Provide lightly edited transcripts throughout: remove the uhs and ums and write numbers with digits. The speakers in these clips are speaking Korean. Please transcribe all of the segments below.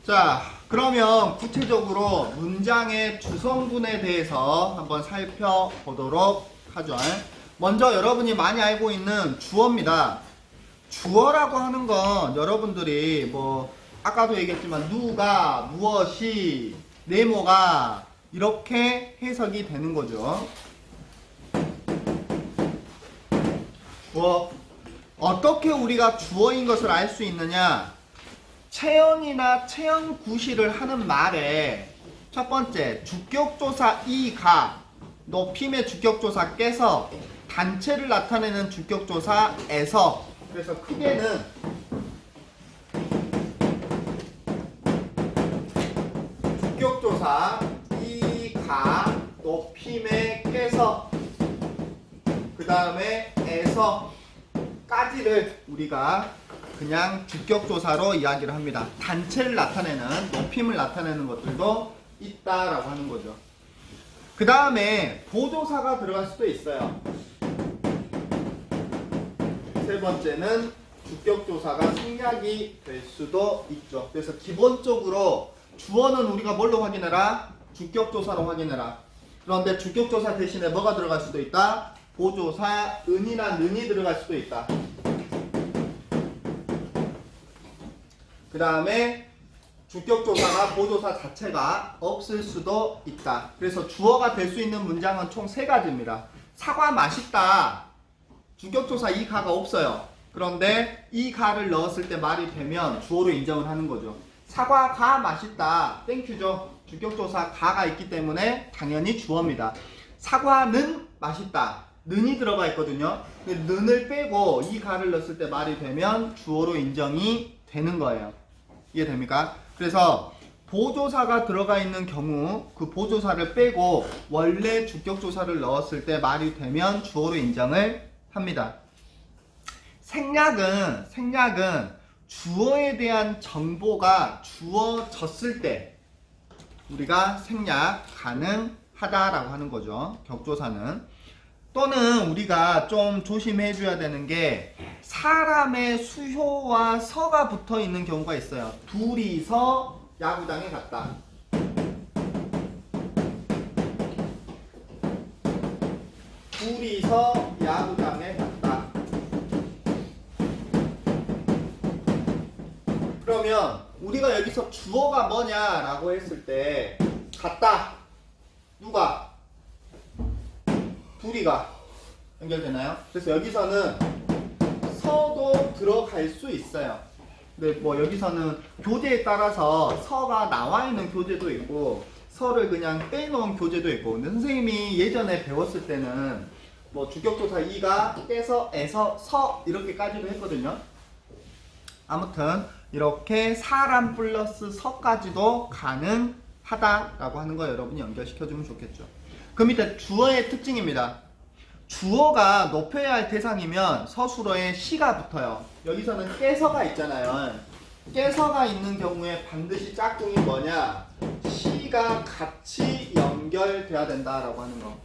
자, 그러면 구체적으로 문장의 주성분에 대해서 한번 살펴보도록 하죠. 먼저 여러분이 많이 알고 있는 주어입니다. 주어라고 하는 건 여러분들이 뭐 아까도 얘기했지만 누가, 무엇이, 네모가 이렇게 해석이 되는 거죠. 뭐 어떻게 우리가 주어인 것을 알 수 있느냐? 채연이나 채연구시를 하는 말에 첫 번째 주격조사 이가, 높임의 주격조사 깨서, 단체를 나타내는 주격조사에서. 그래서 크게는 주격조사 이가, 높임의 깨서, 그 다음에 에서 까지를 우리가 그냥 주격조사로 이야기를 합니다. 단체를 나타내는, 높임을 나타내는 것들도 있다라고 하는 거죠. 그 다음에 보조사가 들어갈 수도 있어요. 세 번째는 주격조사가 생략이 될 수도 있죠. 그래서 기본적으로 주어는 우리가 뭘로 확인해라? 주격조사로 확인해라. 그런데 주격조사 대신에 뭐가 들어갈 수도 있다? 보조사 은이나 는이 들어갈 수도 있다. 그 다음에 주격조사가 보조사 자체가 없을 수도 있다. 그래서 주어가 될 수 있는 문장은 총 3가지입니다. 사과 맛있다. 주격조사 이 가가 없어요. 그런데 이 가를 넣었을 때 말이 되면 주어로 인정을 하는 거죠. 사과가 맛있다. 땡큐죠. 주격조사 가가 있기 때문에 당연히 주어입니다. 사과는 맛있다. 는이 들어가 있거든요. 는을 빼고 이 가를 넣었을 때 말이 되면 주어로 인정이 되는 거예요. 이해됩니까? 그래서 보조사가 들어가 있는 경우 그 보조사를 빼고 원래 주격조사를 넣었을 때 말이 되면 주어로 인정을 합니다. 생략은 주어에 대한 정보가 주어졌을 때 우리가 생략 가능하다라고 하는 거죠. 격조사는. 또는 우리가 좀 조심해 줘야 되는 게 사람의 수효와 서가 붙어 있는 경우가 있어요. 둘이서 야구장에 갔다. 둘이서 야구장에 갔다. 그러면 우리가 여기서 주어가 뭐냐라고 했을 때 갔다. 누가? 둘이가 연결되나요? 그래서 여기서는 서도 들어갈 수 있어요. 근데 뭐 여기서는 교재에 따라서 서가 나와 있는 교재도 있고 서를 그냥 빼놓은 교재도 있고. 근데 선생님이 예전에 배웠을 때는 뭐 주격조사 이가 깨서 에서 서 이렇게까지도 했거든요. 아무튼 이렇게 사람 플러스 서까지도 가능하다라고 하는 거 여러분이 연결시켜주면 좋겠죠. 그 밑에 주어의 특징입니다. 주어가 높여야 할 대상이면 서술어에 시가 붙어요. 여기서는 깨서가 있잖아요. 깨서가 있는 경우에 반드시 짝꿍이 뭐냐? 시가 같이 연결돼야 된다라고 하는 거.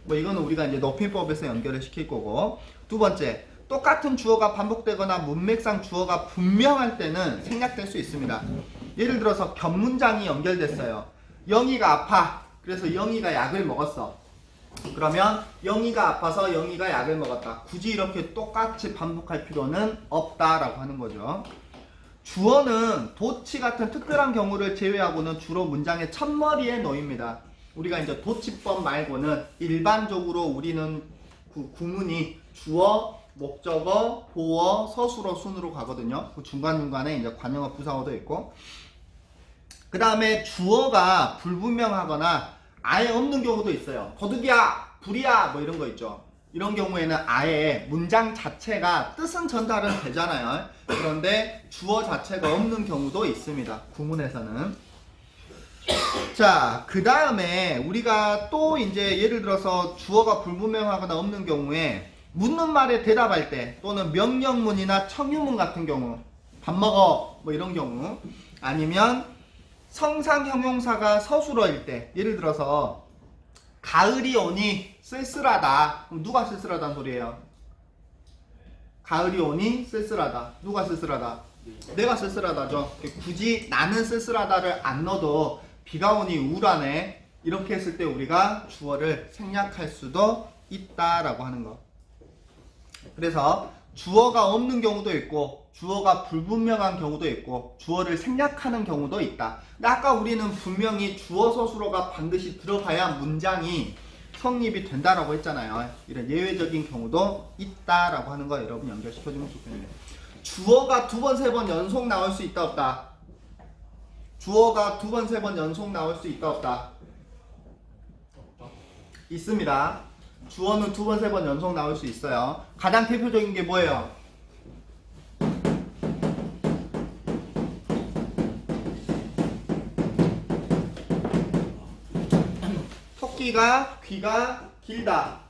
뭐 이거는 우리가 이제 높임법에서 연결을 시킬 거고. 두 번째, 똑같은 주어가 반복되거나 문맥상 주어가 분명할 때는 생략될 수 있습니다. 예를 들어서 겹문장이 연결됐어요. 영희가 아파. 그래서 영희가 약을 먹었어. 그러면 영희가 아파서 영희가 약을 먹었다. 굳이 이렇게 똑같이 반복할 필요는 없다라고 하는 거죠. 주어는 도치 같은 특별한 경우를 제외하고는 주로 문장의 첫머리에 놓입니다. 우리가 이제 도치법 말고는 일반적으로 우리는 구문이 주어, 목적어, 보어, 서술어 순으로 가거든요. 그 중간중간에 이제 관용어, 부사어도 있고. 그 다음에 주어가 불분명하거나 아예 없는 경우도 있어요. 도둑이야, 불이야, 뭐 이런 거 있죠. 이런 경우에는 아예 문장 자체가 뜻은 전달은 되잖아요. 그런데 주어 자체가 없는 경우도 있습니다. 구문에서는. 자, 그 다음에 우리가 또 이제 예를 들어서 주어가 불분명하거나 없는 경우에 묻는 말에 대답할 때 또는 명령문이나 청유문 같은 경우, 밥 먹어, 뭐 이런 경우, 아니면 성상 형용사가 서술어일 때, 예를 들어서 가을이 오니 쓸쓸하다. 그럼 누가 쓸쓸하다는 소리예요? 가을이 오니 쓸쓸하다. 누가 쓸쓸하다? 내가 쓸쓸하다죠. 굳이 나는 쓸쓸하다를 안 넣어도 비가 오니 우울하네 이렇게 했을 때 우리가 주어를 생략할 수도 있다라고 하는 거. 그래서 주어가 없는 경우도 있고 주어가 불분명한 경우도 있고 주어를 생략하는 경우도 있다. 근데 아까 우리는 분명히 주어 서술어가 반드시 들어가야 문장이 성립이 된다라고 했잖아요. 이런 예외적인 경우도 있다라고 하는 거 여러분 연결시켜주면 좋겠네요. 주어가 두 번, 세 번 연속 나올 수 있다 없다? 주어가 두 번, 세 번 연속 나올 수 있다 없다? 있습니다. 주어는 두 번, 세 번 연속 나올 수 있어요. 가장 대표적인 게 뭐예요? 토끼가 귀가 길다.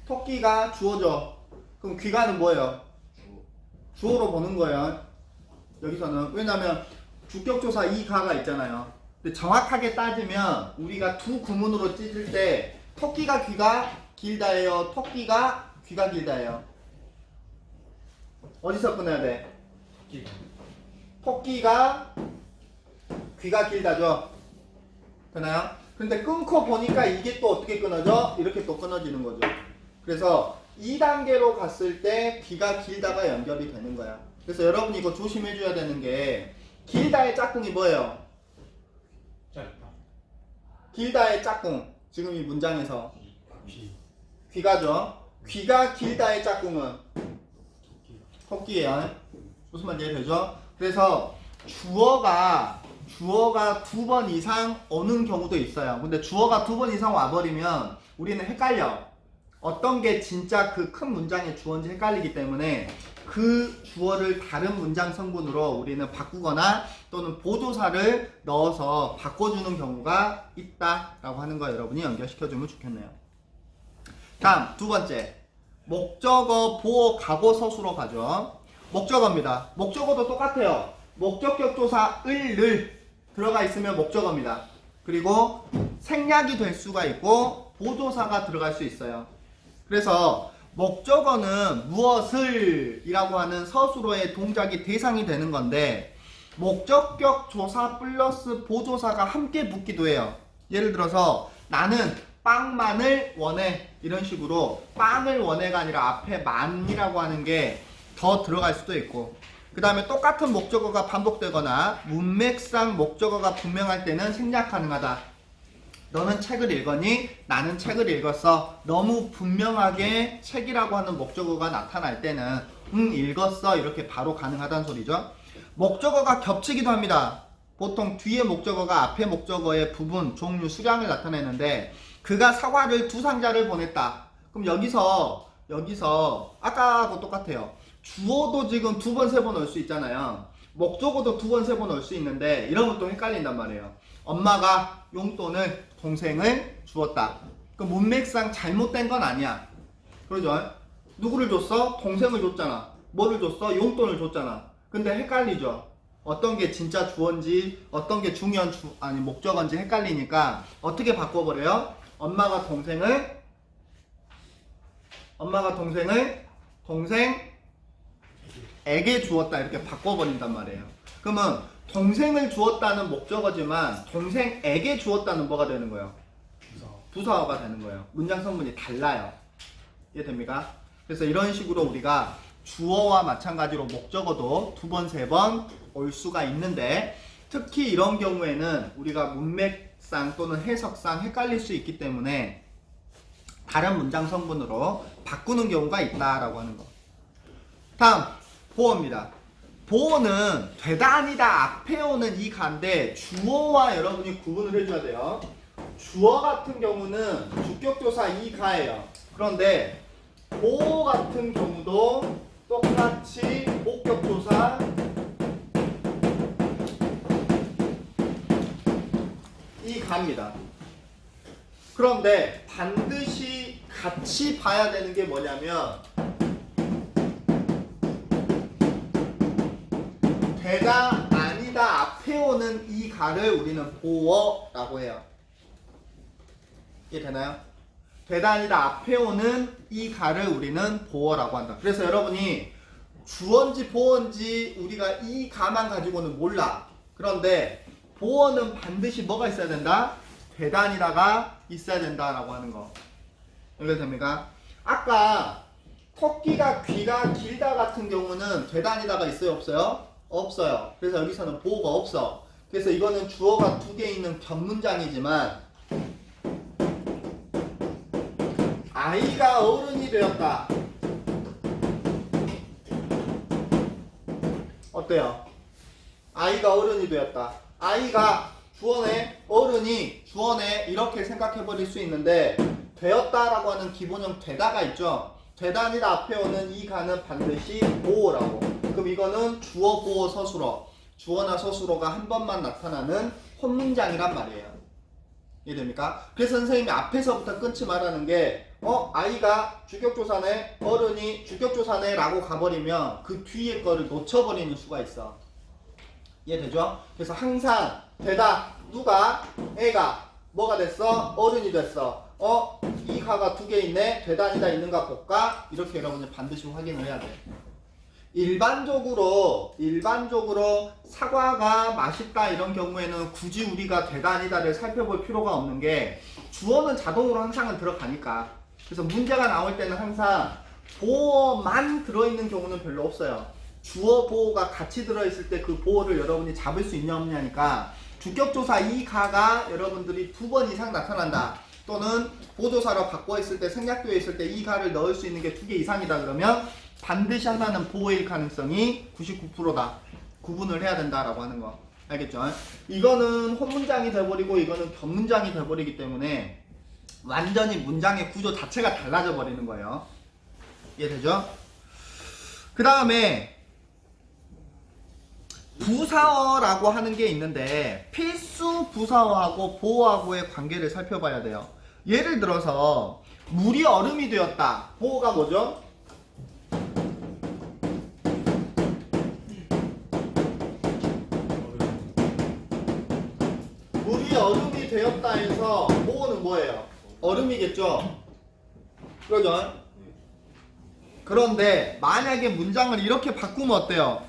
토끼가 주어죠. 그럼 귀가는 뭐예요? 주어로 보는 거예요. 여기서는. 왜냐면 주격조사 이 가가 있잖아요. 근데 정확하게 따지면 우리가 두 구문으로 찢을 때 토끼가 귀가 길다예요, 토끼가 귀가 길다예요. 어디서 끊어야 돼? 토끼가 귀가 길다죠. 되나요? 근데 끊고 보니까 이게 또 어떻게 끊어져? 이렇게 또 끊어지는 거죠. 그래서 2단계로 갔을 때 귀가 길다가 연결이 되는 거야. 그래서 여러분이 이거 조심해줘야 되는 게 길다의 짝꿍이 뭐예요? 짧다. 길다의 짝꿍. 지금 이 문장에서 귀가죠. 귀가 길다의 짝꿍은 토끼예요. 무슨 말인지 이해되죠? 그래서 주어가 두 번 이상 오는 경우도 있어요. 근데 주어가 두 번 이상 와버리면 우리는 헷갈려. 어떤 게 진짜 그 큰 문장의 주어인지 헷갈리기 때문에 그 주어를 다른 문장 성분으로 우리는 바꾸거나 또는 보조사를 넣어서 바꿔주는 경우가 있다라고 하는 거 여러분이 연결시켜주면 좋겠네요. 다음 두 번째, 목적어, 보어, 가고, 서술어 가죠. 목적어입니다. 목적어도 똑같아요. 목적격 조사 을 들어가 있으면 목적어입니다. 그리고 생략이 될 수가 있고 보조사가 들어갈 수 있어요. 그래서 목적어는 무엇을 이라고 하는 서술어의 동작이 대상이 되는 건데 목적격 조사 플러스 보조사가 함께 붙기도 해요. 예를 들어서 나는 빵만을 원해 이런 식으로 빵을 원해가 아니라 앞에 만이라고 하는 게 더 들어갈 수도 있고, 그 다음에 똑같은 목적어가 반복되거나 문맥상 목적어가 분명할 때는 생략 가능하다. 너는 책을 읽었니? 나는 책을 읽었어. 너무 분명하게 책이라고 하는 목적어가 나타날 때는 읽었어 이렇게 바로 가능하다는 소리죠. 목적어가 겹치기도 합니다. 보통 뒤에 목적어가 앞에 목적어의 부분, 종류, 수량을 나타내는데 그가 사과를 2상자를 보냈다. 그럼 여기서 아까하고 똑같아요. 주어도 지금 2번, 3번 올 수 있잖아요. 목적어도 2번, 3번 올 수 있는데 이러면 또 헷갈린단 말이에요. 엄마가 용돈을 동생을 주었다. 그 문맥상 잘못된 건 아니야. 그러죠? 누구를 줬어? 동생을 줬잖아. 뭐를 줬어? 용돈을 줬잖아. 근데 헷갈리죠? 어떤 게 진짜 주어인지 어떤 게 중요한 목적어인지 헷갈리니까 어떻게 바꿔버려요? 엄마가 동생을 동생에게 주었다 이렇게 바꿔버린단 말이에요. 그러면 동생을 주었다는 목적어지만 동생에게 주었다는 뭐가 되는 거예요? 부사어가 되는 거예요. 문장 성분이 달라요. 이해됩니까? 그래서 이런 식으로 우리가 주어와 마찬가지로 목적어도 2번, 3번 올 수가 있는데 특히 이런 경우에는 우리가 문맥상 또는 해석상 헷갈릴 수 있기 때문에 다른 문장 성분으로 바꾸는 경우가 있다라고 하는 거. 다음 보어입니다. 보어는 되다 아니다 앞에 오는 이 가인데 주어와 여러분이 구분을 해줘야 돼요. 주어 같은 경우는 주격조사 이 가예요. 그런데 보어 같은 경우도 똑같이 목격조사 이 가입니다. 그런데 반드시 같이 봐야 되는 게 뭐냐면 되다 아니다 앞에 오는 이 가를 우리는 보어라고 해요. 이해되나요? 되다 아니다 앞에 오는 이 가를 우리는 보어라고 한다. 그래서 여러분이 주어인지 보어인지 우리가 이 가만 가지고는 몰라. 그런데 보어는 반드시 뭐가 있어야 된다? 대단이다가 있어야 된다라고 하는 거. 연결됩니까? 아까 토끼가 귀가 길다 같은 경우는 대단이다가 있어요, 없어요? 없어요. 그래서 여기서는 보어가 없어. 그래서 이거는 주어가 두 개 있는 겹문장이지만 아이가 어른이 되었다. 어때요? 아이가 어른이 되었다. 아이가 주어네, 어른이 주어네 이렇게 생각해 버릴 수 있는데 되었다라고 하는 기본형 되다가 있죠. 되다니다 앞에 오는 이 가는 반드시 보어라고. 그럼 이거는 주어 보어 서술어. 주어나 서술어가 한 번만 나타나는 혼문장이란 말이에요. 이해됩니까? 그래서 선생님이 앞에서부터 끊지 말라는 게 아이가 주격조사네, 어른이 주격조사네 라고 가버리면 그 뒤에 거를 놓쳐버리는 수가 있어. 이해되죠? 그래서 항상 되다, 누가, 애가 뭐가 됐어? 어른이 됐어. 이 가가 두 개 있네, 되다니다 있는가 볼까? 이렇게 여러분이 반드시 확인을 해야 돼. 일반적으로 사과가 맛있다 이런 경우에는 굳이 우리가 대단이다를 살펴볼 필요가 없는 게 주어는 자동으로 항상은 들어가니까. 그래서 문제가 나올 때는 항상 보어만 들어있는 경우는 별로 없어요. 주어 보어가 같이 들어있을 때 그 보어를 여러분이 잡을 수 있냐 없냐니까. 주격조사 이 가가 여러분들이 2번 이상 나타난다. 또는 보조사로 바꿔 있을 때 생략되어 있을 때 이 가를 넣을 수 있는 게 2개 이상이다 그러면 반드시 하나는 보어일 가능성이 99%다. 구분을 해야 된다라고 하는 거. 알겠죠? 이거는 혼문장이 돼버리고 이거는 겹문장이 돼버리기 때문에 완전히 문장의 구조 자체가 달라져 버리는 거예요. 이해되죠? 그 다음에 부사어라고 하는 게 있는데 필수 부사어하고 보어하고의 관계를 살펴봐야 돼요. 예를 들어서 물이 얼음이 되었다. 보어가 뭐죠? 물이 얼음이 되었다 해서 보어는 뭐예요? 얼음이겠죠? 그러죠? 그런데 만약에 문장을 이렇게 바꾸면 어때요?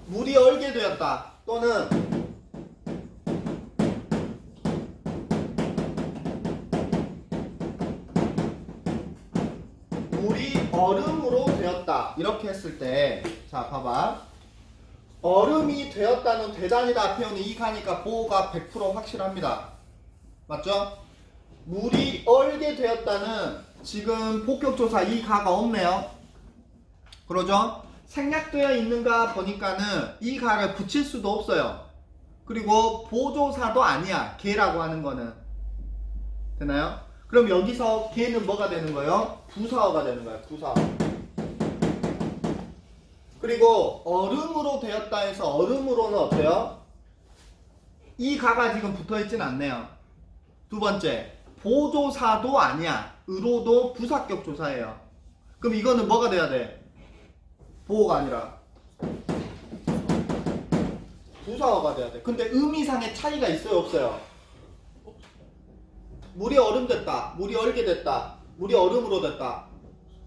물이 얼게 되었다. 또는 물이 얼음으로 되었다. 이렇게 했을 때, 자, 봐봐. 얼음이 되었다는 대단이다 앞에 오는 이 가니까 보호가 100% 확실합니다. 맞죠? 물이 얼게 되었다는 지금 폭격조사 이 가가 없네요. 그러죠? 생략되어 있는가 보니까는 이 가를 붙일 수도 없어요. 그리고 보조사도 아니야. 개라고 하는 거는. 되나요? 그럼 여기서 개는 뭐가 되는 거예요? 부사어가 되는 거예요. 부사어. 그리고 얼음으로 되었다 해서 얼음으로는 어때요? 이 가가 지금 붙어있진 않네요. 두 번째, 보조사도 아니야. 으로도 부사격 조사예요. 그럼 이거는 뭐가 돼야 돼? 보호가 아니라 부사어가 돼야 돼. 근데 의미상의 차이가 있어요, 없어요? 물이 얼음 됐다, 물이 얼게 됐다, 물이 얼음으로 됐다.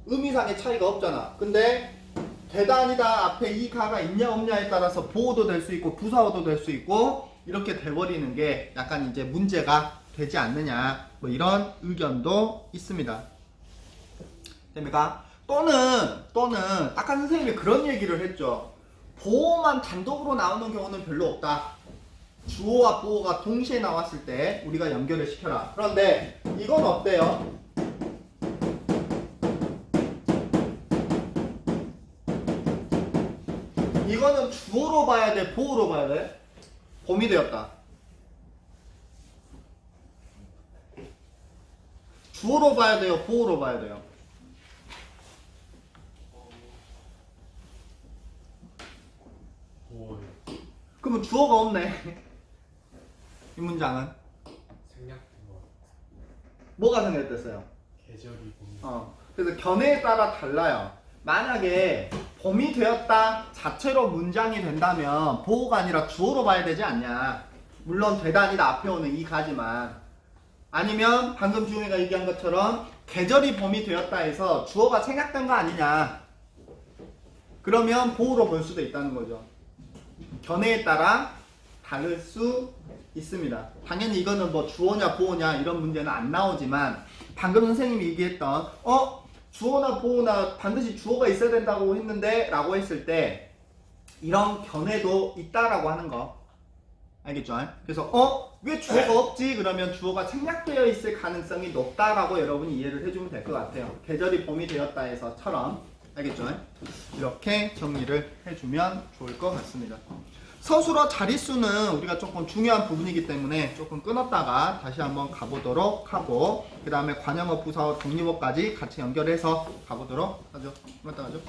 의미상의 차이가 없잖아. 근데 대단이다 앞에 이 가가 있냐 없냐에 따라서 보호도 될 수 있고 부사어도 될 수 있고 이렇게 돼버리는 게 약간 이제 문제가 되지 않느냐, 뭐 이런 의견도 있습니다. 됩니까? 또는 아까 선생님이 그런 얘기를 했죠. 보호만 단독으로 나오는 경우는 별로 없다. 주어와 보호가 동시에 나왔을 때 우리가 연결을 시켜라. 그런데 이건 어때요? 이거는 주어로 봐야 돼, 보호로 봐야 돼? 봄이 되었다. 주어로 봐야 돼요, 보호로 봐야 돼요? 보호요. 그러면 주어가 없네. 이 문장은 생략된 거. 뭐가 생략됐어요? 계절이 봄. 그래서 견해에 따라 달라요. 만약에 봄이 되었다 자체로 문장이 된다면 보호가 아니라 주어로 봐야 되지 않냐. 물론 되다니다 앞에 오는 이 가지만. 아니면 방금 주영이가 얘기한 것처럼 계절이 봄이 되었다 해서 주어가 생략된 거 아니냐. 그러면 보호로 볼 수도 있다는 거죠. 견해에 따라 다를 수 있습니다. 당연히 이거는 뭐 주어냐 보호냐 이런 문제는 안 나오지만 방금 선생님이 얘기했던 주어나 보호나 반드시 주어가 있어야 된다고 했는데 라고 했을 때 이런 견해도 있다라고 하는 거 알겠죠? 그래서 왜 주어가 없지? 그러면 주어가 생략되어 있을 가능성이 높다라고 여러분이 이해를 해주면 될 것 같아요. 계절이 봄이 되었다 해서처럼 알겠죠? 이렇게 정리를 해주면 좋을 것 같습니다. 서술어 자릿수는 우리가 조금 중요한 부분이기 때문에 조금 끊었다가 다시 한번 가보도록 하고 그 다음에 관형어, 부사어, 독립어까지 같이 연결해서 가보도록 하죠. 맞다 가죠?